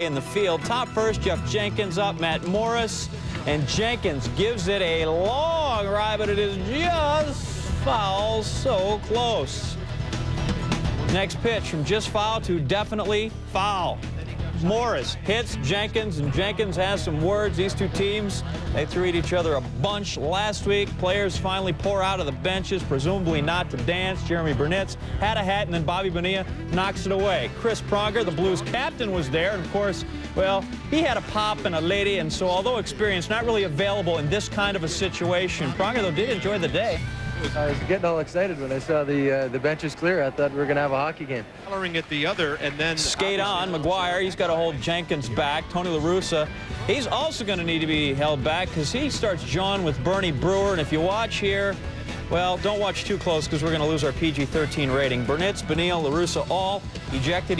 In the field, top first, Jeff Jenkins up, Matt Morris, and Jenkins gives it a long ride, but it is just foul, so close. Next pitch from just foul to definitely foul. Morris hits Jenkins, and Jenkins has some words. These two teams, they threw at each other a bunch last week. Players finally pour out of the benches, presumably not to dance. Jeremy Burnitz had a hat, and then Bobby Bonilla knocks it away. Chris Pronger, the Blues captain, was there, and of course, well, he had a pop and a lady, and so although experienced, not really available in this kind of a situation. Pronger, though, did enjoy the day. I was getting all excited when I saw the benches clear. I thought we were going to have a hockey game. Coloring at the other, and then skate on. McGuire, he's got to hold Jenkins back. Tony La Russa, he's also going to need to be held back because he starts John with Bernie Brewer. And if you watch here, well, don't watch too close because we're going to lose our PG-13 rating. Burnitz, Bonilla, La Russa all ejected,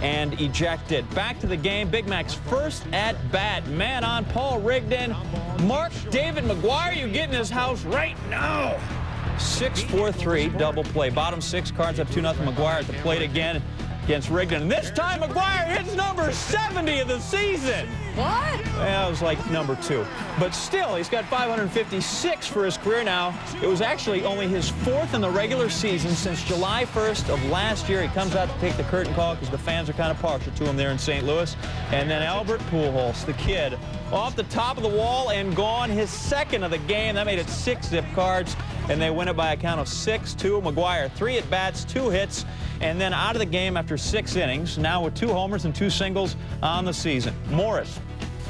and ejected. Back to the game. Big Mac's first at bat. Man on, Paul Rigdon. Mark David McGuire, you get in his house right now. 6-4-3 double play. Bottom six, Cards up 2-0. McGuire at the plate again against Rigdon. And this time McGuire hits number 70 of the season. What? Well, it was like number 2. But still, he's got 556 for his career now. It was actually only his 4th in the regular season since July 1st of last year. He comes out to take the curtain call because the fans are kind of partial to him there in St. Louis. And then Albert Pujols, the kid, off the top of the wall and gone, his 2nd of the game. That made it 6 zip Cards, and they win it by a count of 6-2. McGuire, 3 at-bats, 2 hits, and then out of the game after 6 innings, now with 2 homers and 2 singles on the season. Morris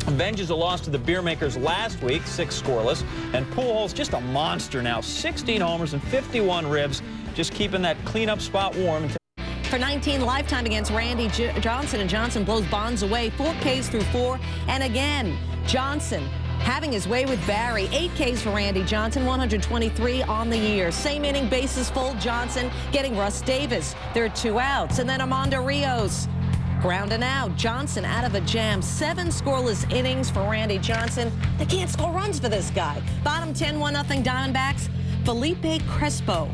avenges a loss to the Beer Makers last week, 6 scoreless, and Pujols just a monster now, 16 homers and 51 ribs, just keeping that cleanup spot warm. For 19 lifetime against Randy Johnson, and Johnson blows Bonds away, 4 Ks through 4, and again, Johnson having his way with Barry. 8 Ks for Randy Johnson, 123 on the year. Same inning, bases full, Johnson getting Russ Davis. There are 2 outs, and then Armando Rios. Grounding out, Johnson out of a jam. 7 scoreless innings for Randy Johnson. They can't score runs for this guy. Bottom 10, 1-0 Diamondbacks. Felipe Crespo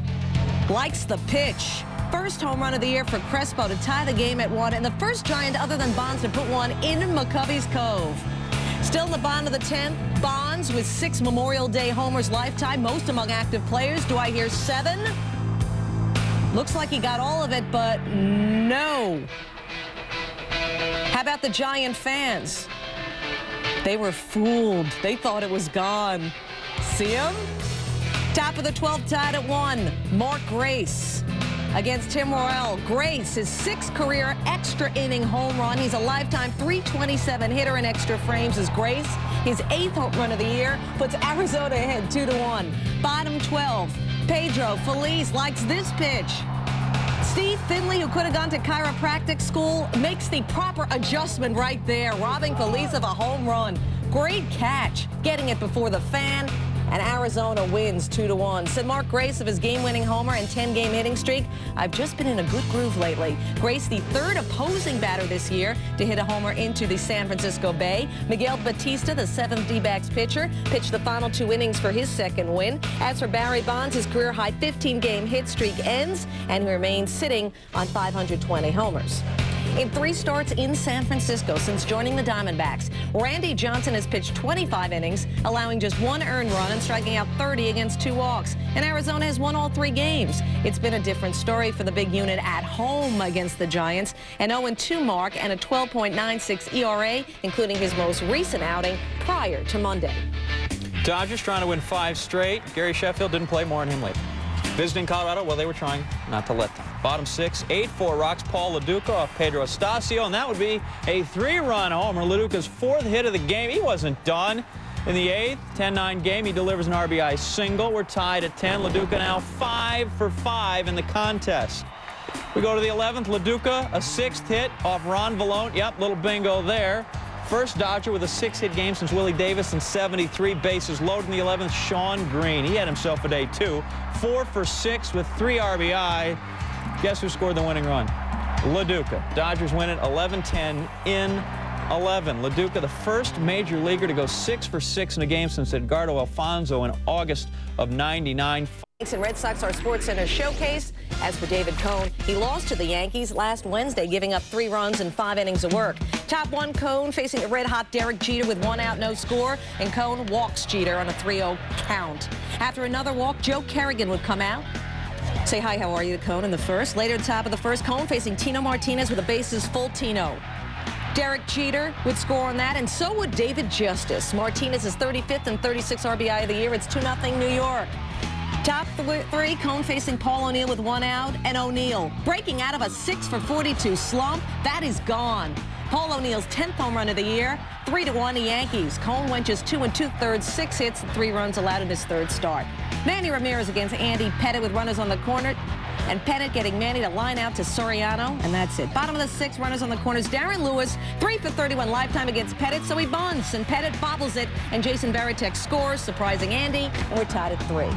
likes the pitch. First home run of the year for Crespo to tie the game at 1, and the first Giant other than Bonds to put one in McCovey's Cove. Still in the bottom of the 10th, Bonds with 6 Memorial Day homers lifetime, most among active players. Do I hear 7? Looks like he got all of it, but no. How about the Giant fans? They were fooled. They thought it was gone. See him? Top of the 12th, tied at 1. Mark Grace against Tim Royal. Grace, his 6th career extra inning home run. He's a lifetime .327 hitter in extra frames as Grace. His 8th home run of the year puts Arizona ahead 2-1. Bottom 12, Pedro Feliz likes this pitch. Steve Finley, who could have gone to chiropractic school, makes the proper adjustment right there, robbing Feliz of a home run. Great catch, getting it before the fan, and Arizona wins 2-1. Said Mark Grace of his game-winning homer and 10-game hitting streak, "I've just been in a good groove lately." Grace, the 3rd opposing batter this year to hit a homer into the San Francisco Bay. Miguel Batista, the 7th D-backs pitcher, pitched the final 2 innings for his 2nd win. As for Barry Bonds, his career-high 15-game hit streak ends, and he remains sitting on 520 homers. In 3 starts in San Francisco since joining the Diamondbacks, Randy Johnson has pitched 25 innings, allowing just 1 earned run and striking out 30 against 2 walks. And Arizona has won all 3 games. It's been a different story for the big unit at home against the Giants. An 0-2 mark and a 12.96 ERA, including his most recent outing prior to Monday. Dodgers trying to win 5 straight. Gary Sheffield didn't play, more on him later. Visiting Colorado, well, they were trying not to let them. Bottom 6, 8-4 rocks Paul LaDuca off Pedro Estacio, and that would be a 3-run homer. LaDuca's 4th hit of the game. He wasn't done. In the 8th, 10-9 game, he delivers an RBI single. We're tied at 10. LaDuca now 5 for 5 in the contest. We go to the 11th. LaDuca, a 6th hit off Ron Vallone. Yep, little bingo there. First Dodger with a 6-hit game since Willie Davis in '73. Bases loaded in the 11th. Sean Green. He had himself a day, too. 4 for 6 with 3 RBI. Guess who scored the winning run? LaDuca. Dodgers win it 11-10 in 11. LaDuca, the first major leaguer to go 6 for 6 in a game since Edgardo Alfonso in August of '99. And Red Sox, our SportsCenter showcase. As for David Cone, he lost to the Yankees last Wednesday, giving up 3 runs in 5 innings of work. Top 1 Cone facing a red-hot Derek Jeter with 1 out, no score, and Cone walks Jeter on a 3-0 count. After another walk, Joe Kerrigan would come out. Say hi, how are you to Cone in the first. Later, top of the first, Cone facing Tino Martinez with a bases full Tino. Derek Jeter would score on that, and so would David Justice. Martinez is 35th and 36th RBI of the year. It's 2-0 New York. Top 3, Cone facing Paul O'Neill with 1 out, and O'Neill breaking out of a 6 for 42 slump. That is gone. Paul O'Neill's 10th home run of the year, 3-1 the Yankees. Cone went just 2 2/3, 6 hits, and 3 runs allowed in his 3rd start. Manny Ramirez against Andy Pettit with runners on the corner, and Pettit getting Manny to line out to Soriano, and that's it. Bottom of the 6th, runners on the corners. Darren Lewis, 3 for 31 lifetime against Pettit, so he bunts, and Pettit bobbles it, and Jason Varitek scores, surprising Andy, and we're tied at 3.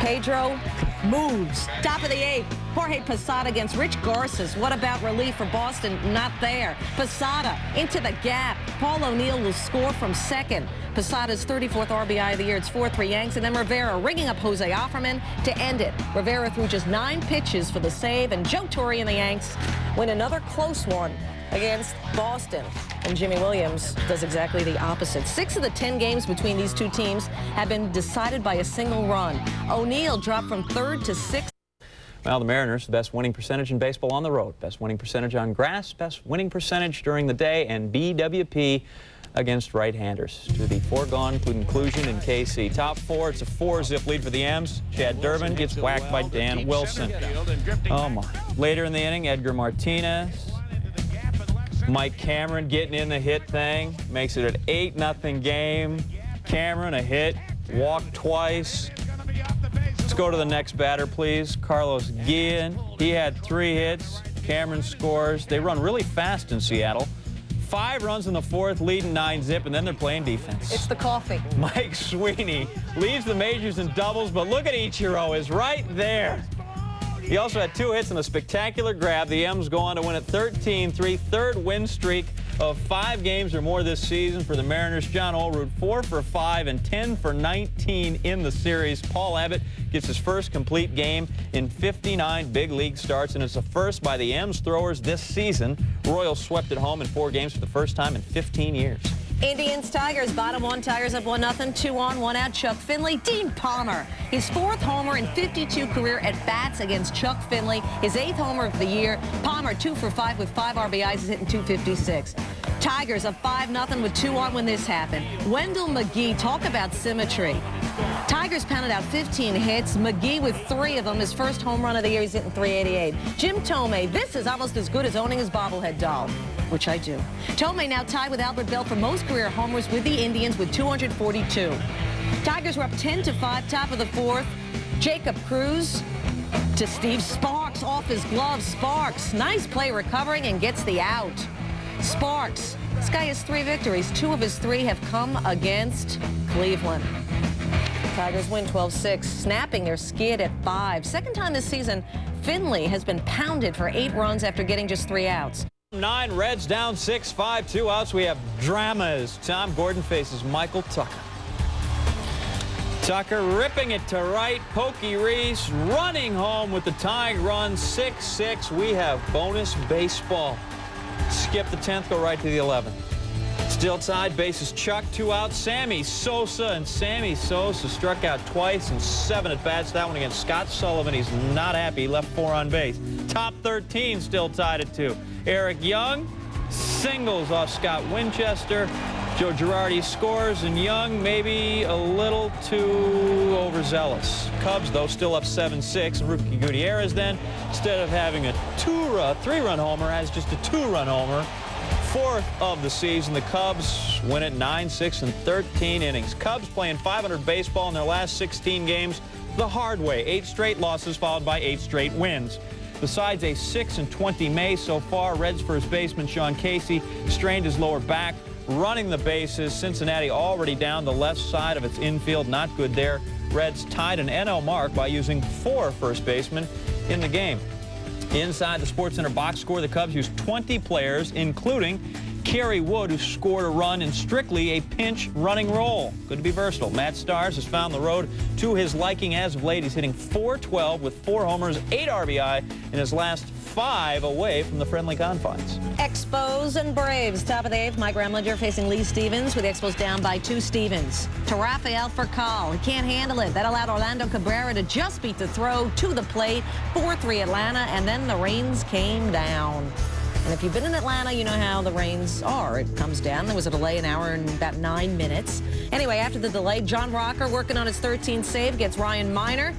Pedro moves. Top of the 8th, Jorge Posada against Rich Garces. What about relief for Boston? Not there. Posada into the gap. Paul O'Neill will score from 2nd. Posada's 34th RBI of the year. It's 4-3 Yanks. And then Rivera ringing up Jose Offerman to end it. Rivera threw just 9 pitches for the save. And Joe Torre and the Yanks win another close one against Boston. And Jimmy Williams does exactly the opposite. 6 of the 10 games between these two teams have been decided by a single run. O'Neill dropped from 3rd to 6th. Well, the Mariners, the best winning percentage in baseball on the road, best winning percentage on grass, best winning percentage during the day, and BWP against right-handers. To the foregone conclusion in KC. Top 4, it's a 4-zip lead for the M's. Chad Durbin gets whacked by Dan Wilson. Oh, my. Later in the inning, Edgar Martinez. Mike Cameron getting in the hit thing. Makes it an 8-0 game. Cameron, a hit. Walked twice. Let's go to the next batter, please. Carlos Guillen. He had 3 hits. Cameron scores. They run really fast in Seattle. 5 runs in the 4th, leading 9-zip, and then they're playing defense. It's the coffee. Mike Sweeney leads the majors in doubles, but look at Ichiro is right there. He also had 2 hits and a spectacular grab. The M's go on to win at 13-3, 3rd win streak of 5 games or more this season for the Mariners. John Olerud, 4 for 5 and 10 for 19 in the series. Paul Abbott gets his first complete game in 59 big league starts, and it's a first by the M's throwers this season. Royals swept at home in 4 games for the first time in 15 years. Indians, Tigers, bottom 1, Tigers up 1-0, 2 on, 1 out. Chuck Finley, Dean Palmer, his 4th homer in 52 career at-bats against Chuck Finley, his 8th homer of the year. Palmer 2 for 5 with 5 RBIs, is hitting .256. Tigers up 5-0 with 2 on when this happened. Wendell McGee, talk about symmetry. Tigers pounded out 15 hits. McGee with 3 of them. His first home run of the year, he's hitting .388. Jim Tomei, this is almost as good as owning his bobblehead doll, which I do. Tomei now tied with Albert Bell for most career homers with the Indians with 242. Tigers were up 10-5, top of the 4th. Jacob Cruz to Steve Sparks, off his glove. Sparks, nice play recovering and gets the out. Sparks, this guy has 3 victories. 2 of his 3 have come against Cleveland. Tigers win 12-6, snapping their skid at 5. Second time this season, Finley has been pounded for 8 runs after getting just 3 outs. 9, Reds down 6-5, 2 outs. We have dramas. Tom Gordon faces Michael Tucker. Tucker ripping it to right. Pokey Reese running home with the tying run. 6-6. We have bonus baseball. Skip the 10th, go right to the 11th. Still tied, bases Chuck, 2 outs. Sammy Sosa, and Sammy Sosa struck out twice in 7 at-bats. That one against Scott Sullivan. He's not happy. He left 4 on base. Top 13 still tied at 2. Eric Young singles off Scott Winchester. Joe Girardi scores, and Young maybe a little too overzealous. Cubs, though, still up 7-6. And Rookie Gutierrez then, instead of having a 3-run homer, has just a 2-run homer. 4th of the season. The Cubs win it 9-6 in 13 innings. Cubs playing .500 baseball in their last 16 games the hard way. 8 straight losses followed by 8 straight wins. Besides a 6-20 May so far, Reds first baseman Sean Casey strained his lower back, running the bases. Cincinnati already down the left side of its infield. Not good there. Reds tied an NL mark by using 4 first basemen in the game. Inside the SportsCenter box score, the Cubs used 20 players, including Kerry Wood, who scored a run in strictly a pinch running role. Good to be versatile. Matt Stars has found the road to his liking as of late. He's hitting .412 with 4 homers, 8 RBI in his last 5 away from the friendly confines. Expos and Braves. Top of the 8th, Mike Remlinger facing Lee Stevens with the Expos down by 2 Stevens. To Rafael Furcal. He can't handle it. That allowed Orlando Cabrera to just beat the throw to the plate. 4-3 Atlanta, and then the rains came down. And if you've been in Atlanta, you know how the rains are. It comes down. There was a delay, an hour and about 9 minutes. Anyway, after the delay, John Rocker, working on his 13th save, gets Ryan Miner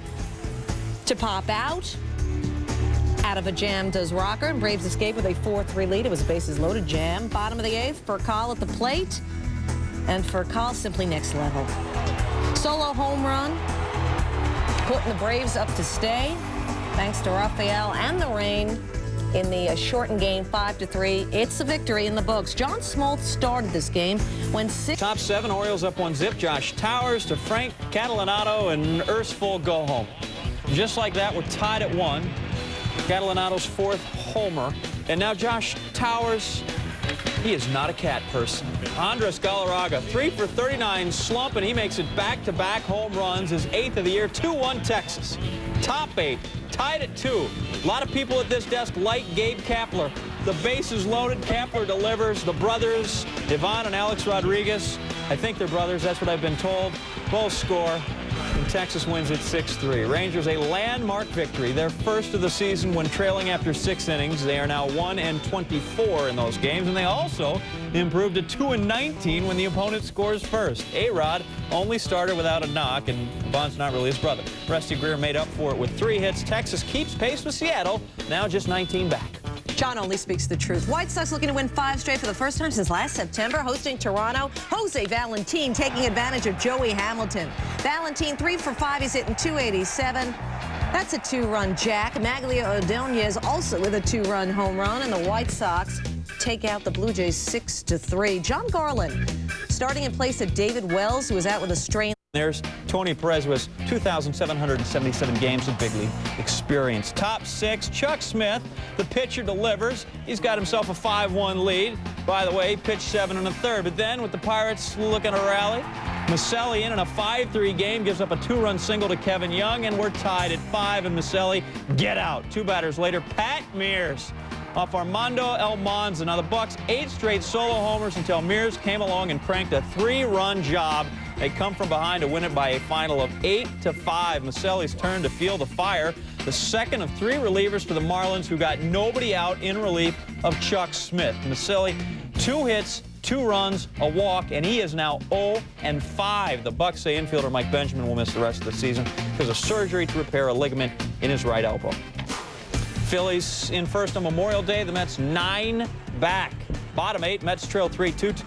to pop out. Out of a jam does Rocker, and Braves escape with a 4-3 lead. It was a bases-loaded jam. Bottom of the 8th, Furcal at the plate. And Furcal simply next level. Solo home run, putting the Braves up to stay, thanks to Rafael and the rain. In the shortened game, 5-3. It's a victory in the books. John Smoltz started this game when Top 7, Orioles up 1-0. Josh Towers to Frank Catalanato, and Ersfull go home. Just like that, we're tied at 1. Catalanato's 4th homer. And now Josh Towers, he is not a cat person. Andres Galarraga, 3 for 39 slump, and he makes it back-to-back home runs, his 8th of the year. 2-1 Texas. Top 8. Tied at 2. A lot of people at this desk like Gabe Kapler. The base is loaded. Kapler delivers. The brothers, Ivan and Alex Rodriguez, I think they're brothers. That's what I've been told. Both score, and Texas wins it 6-3. Rangers, a landmark victory. Their first of the season when trailing after 6 innings. They are now 1-24 in those games, and they also improved to 2-19 when the opponent scores first. A-Rod only started without a knock, and Ivan's not really his brother. Rusty Greer made up for it with 3 hits. Texas keeps pace with Seattle, now just 19 back. John only speaks the truth. White Sox looking to win 5 straight for the first time since last September, hosting Toronto. Jose Valentin taking advantage of Joey Hamilton. Valentin 3 for 5. He's hitting .287. That's a 2-run jack. Magglio Ordonez also with a 2-run home run, and the White Sox take out the Blue Jays 6-3. John Garland starting in place of David Wells, who was out with a strain. There's Tony Perez, who has 2,777 games of big league experience. Top 6, Chuck Smith, the pitcher, delivers. He's got himself a 5-1 lead. By the way, he pitched 7 1/3. But then with the Pirates looking to rally, Maselli in a 5-3 game gives up a 2-run single to Kevin Young, and we're tied at 5, and Maselli get out. 2 batters later, Pat Mears off Armando Almanza. Now the Bucks 8 straight solo homers until Mears came along and cranked a 3-run job. They come from behind to win it by a final of 8-5. Maselli's turn to feel the fire. The second of 3 relievers for the Marlins, who got nobody out in relief of Chuck Smith. Maselli, 2 hits, 2 runs, a walk, and he is now 0-5. The Bucks say infielder Mike Benjamin will miss the rest of the season because of surgery to repair a ligament in his right elbow. Phillies in first on Memorial Day. The Mets 9 back. Bottom 8, Mets trail 3-2.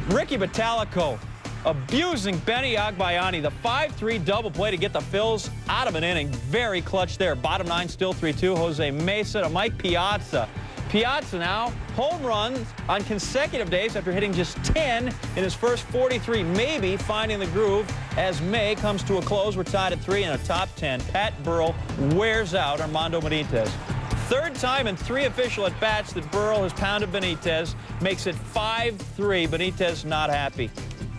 Ricky Batalico abusing Benny Agbayani. The 5-3 double play to get the Phils out of an inning. Very clutch there. Bottom 9 still 3-2. Jose Mesa to Mike Piazza. Piazza now home runs on consecutive days after hitting just 10 in his first 43. Maybe finding the groove as May comes to a close. We're tied at 3 in a top 10. Pat Burrell wears out Armando Benitez. 3rd time in 3 official at-bats that Burrell has pounded Benitez. Makes it 5-3. Benitez not happy.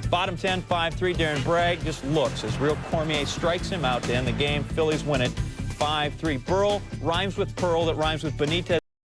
Bottom 10, 5-3. Darren Bragg just looks as Real Cormier strikes him out to end the game. Phillies win it 5-3. Burrell rhymes with Pearl, that rhymes with Benitez.